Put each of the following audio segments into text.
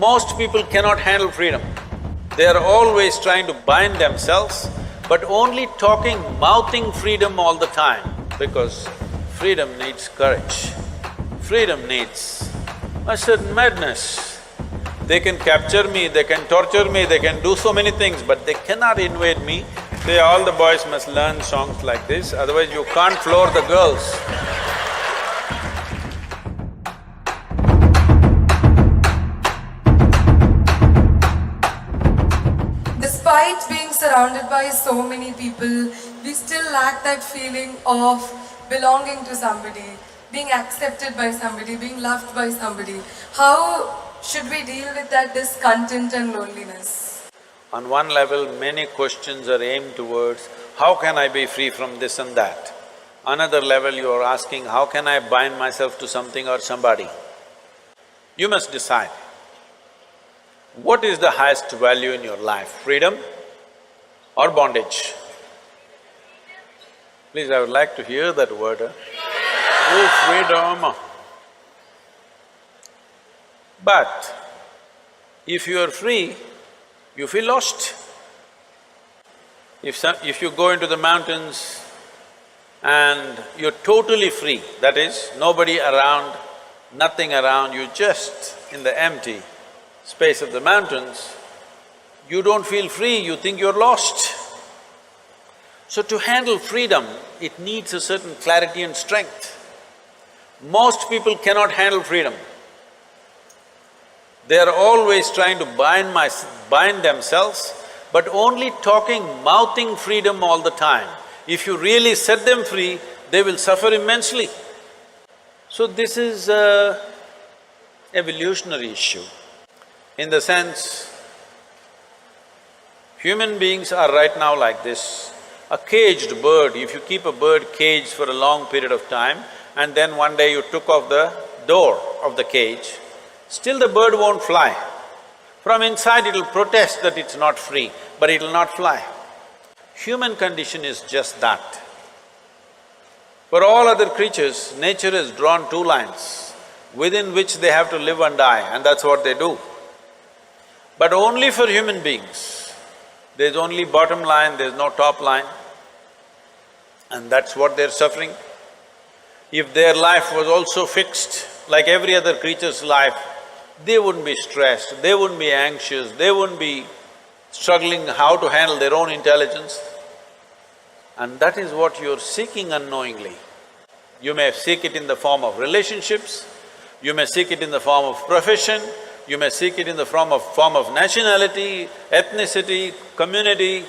Most people cannot handle freedom. They are always trying to bind themselves, but only talking, mouthing freedom all the time, because freedom needs courage. Freedom needs a certain madness. They can capture me, they can torture me, they can do so many things, but they cannot invade me. All the boys must learn songs like this, otherwise you can't floor the girls. Despite being surrounded by so many people, we still lack that feeling of belonging to somebody, being accepted by somebody, being loved by somebody. How should we deal with that discontent and loneliness? On one level, many questions are aimed towards, how can I be free from this and that? Another level, you are asking, how can I bind myself to something or somebody? You must decide. What is the highest value in your life, freedom or bondage? Please, I would like to hear that word. Oh, freedom! But if you are free, you feel lost. If you go into the mountains and you're totally free, that is, nobody around, nothing around, you just in the empty space of the mountains, you don't feel free, you think you're lost. So to handle freedom, it needs a certain clarity and strength. Most people cannot handle freedom. They are always trying to bind themselves, but only talking, mouthing freedom all the time. If you really set them free, they will suffer immensely. So this is an evolutionary issue. In the sense, human beings are right now like this. A caged bird, if you keep a bird caged for a long period of time and then one day you took off the door of the cage, still the bird won't fly. From inside it'll protest that it's not free, but it'll not fly. Human condition is just that. For all other creatures, nature has drawn two lines within which they have to live and die, and that's what they do. But only for human beings, there's only bottom line, there's no top line, and that's what they're suffering. If their life was also fixed, like every other creature's life, they wouldn't be stressed, they wouldn't be anxious, they wouldn't be struggling how to handle their own intelligence. And that is what you're seeking unknowingly. You may seek it in the form of relationships, you may seek it in the form of profession, you may seek it in the form of nationality, ethnicity, community,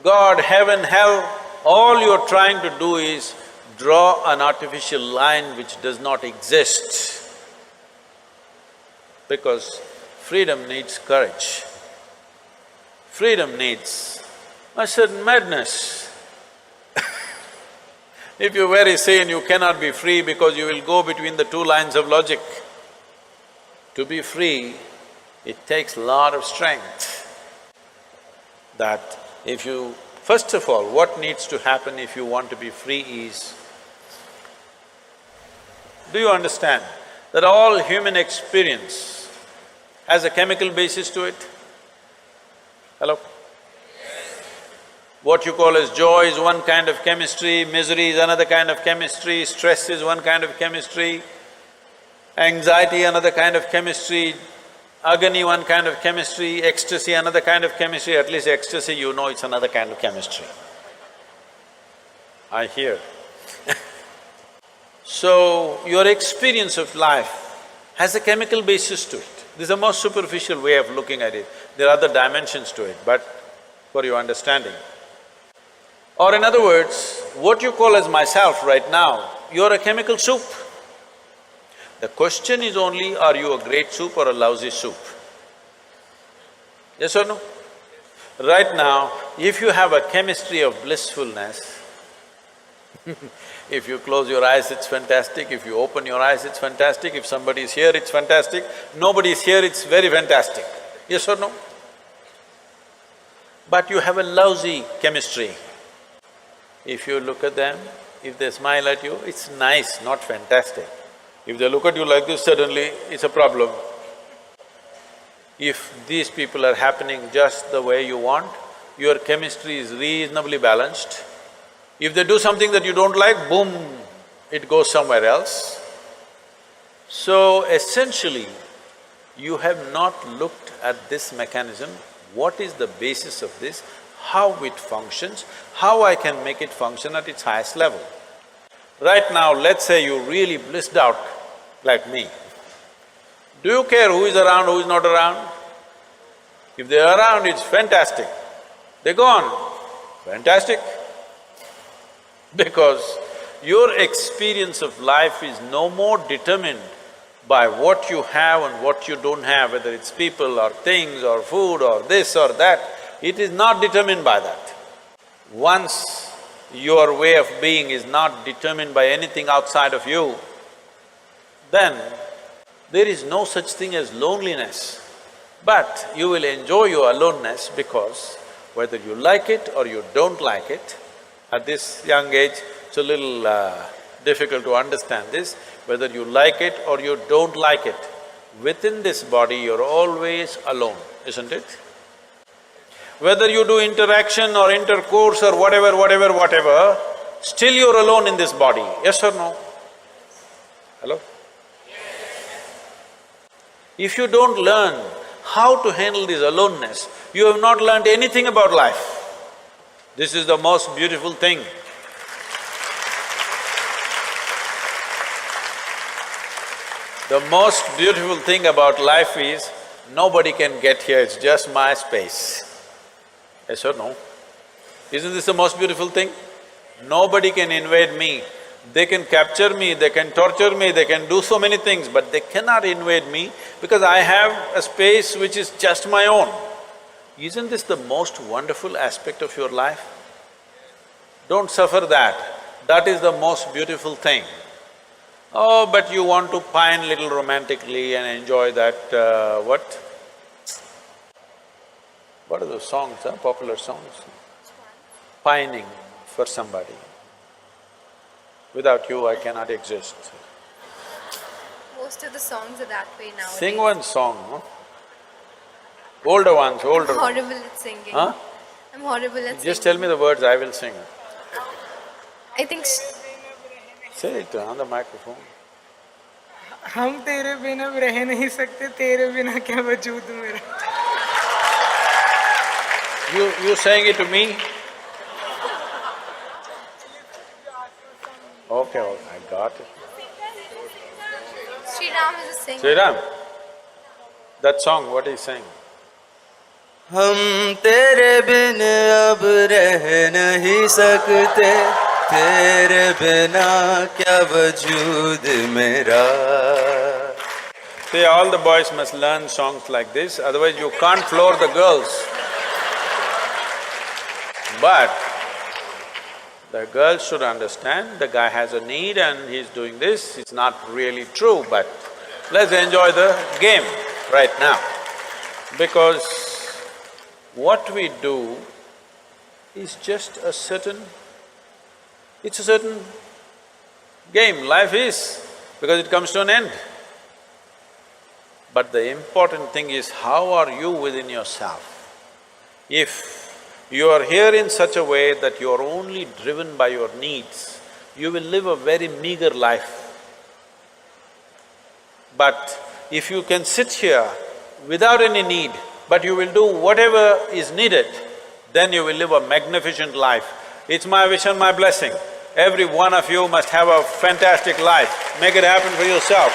God, heaven, hell. All you're trying to do is draw an artificial line which does not exist. Because freedom needs courage. Freedom needs a certain madness. If you're very sane, you cannot be free because you will go between the two lines of logic. To be free, it takes a lot of strength. That if you… First of all, what needs to happen if you want to be free is, do you understand that all human experience has a chemical basis to it? Hello? What you call as joy is one kind of chemistry, misery is another kind of chemistry, stress is one kind of chemistry, anxiety another kind of chemistry, agony one kind of chemistry, ecstasy another kind of chemistry. At least ecstasy, you know it's another kind of chemistry. I hear. So, your experience of life has a chemical basis to it. This is the most superficial way of looking at it. There are other dimensions to it, but for your understanding. Or in other words, what you call as myself right now, you're a chemical soup. The question is only, are you a great soup or a lousy soup? Yes or no? Right now, if you have a chemistry of blissfulness, if you close your eyes, it's fantastic, if you open your eyes, it's fantastic, if somebody is here, it's fantastic, nobody is here, it's very fantastic. Yes or no? But you have a lousy chemistry. If you look at them, if they smile at you, it's nice, not fantastic. If they look at you like this, suddenly it's a problem. if these people are happening just the way you want, your chemistry is reasonably balanced. If they do something that you don't like, boom, it goes somewhere else. So essentially, you have not looked at this mechanism, what is the basis of this, how it functions, how I can make it function at its highest level. Right now, let's say you really blissed out like me. Do you care who is around, who is not around? If they're around, it's fantastic. They're gone, fantastic. Because your experience of life is no more determined by what you have and what you don't have, whether it's people or things or food or this or that. It is not determined by that. Once your way of being is not determined by anything outside of you, then there is no such thing as loneliness. But you will enjoy your aloneness because whether you like it or you don't like it, at this young age, it's a little difficult to understand this, whether you like it or you don't like it, within this body you're always alone, isn't it? Whether you do interaction or intercourse or whatever, still you're alone in this body, yes or no? Hello? If you don't learn how to handle this aloneness, you have not learned anything about life. This is the most beautiful thing. The most beautiful thing about life is, nobody can get here, it's just my space. Yes or no? Isn't this the most beautiful thing? Nobody can invade me. They can capture me, they can torture me, they can do so many things, but they cannot invade me because I have a space which is just my own. Isn't this the most wonderful aspect of your life? Don't suffer that. That is the most beautiful thing. Oh, but you want to pine little romantically and enjoy that, what? What are those songs, popular songs? Pining for somebody. Without you, I cannot exist. Most of the songs are that way nowadays. Sing one song, no? Older ones, older I'm ones. horrible at singing. Huh? I'm horrible at singing. Just tell me the words, I will sing. I think… Say it on the microphone. हम तेरे बिना रह नहीं सकते, तेरे बिना क्या वजूद मेरा। You saying it to me? Okay, I got it. Sri Ram is a singer. Sri Ram, that song, what is he saying? हम तेरे बिन अब रह नहीं सकते, तेरे बिना क्या वजूद मेरा। See, all the boys must learn songs like this, otherwise you can't floor the girls. But the girls should understand, the guy has a need and he's doing this, it's not really true, but let's enjoy the game right now. Because what we do is just a certain… it's a certain game, life is, because it comes to an end. But the important thing is, how are you within yourself? If you are here in such a way that you are only driven by your needs, you will live a very meager life. But if you can sit here without any need, but you will do whatever is needed, then you will live a magnificent life. It's my wish and my blessing. Every one of you must have a fantastic life. Make it happen for yourself.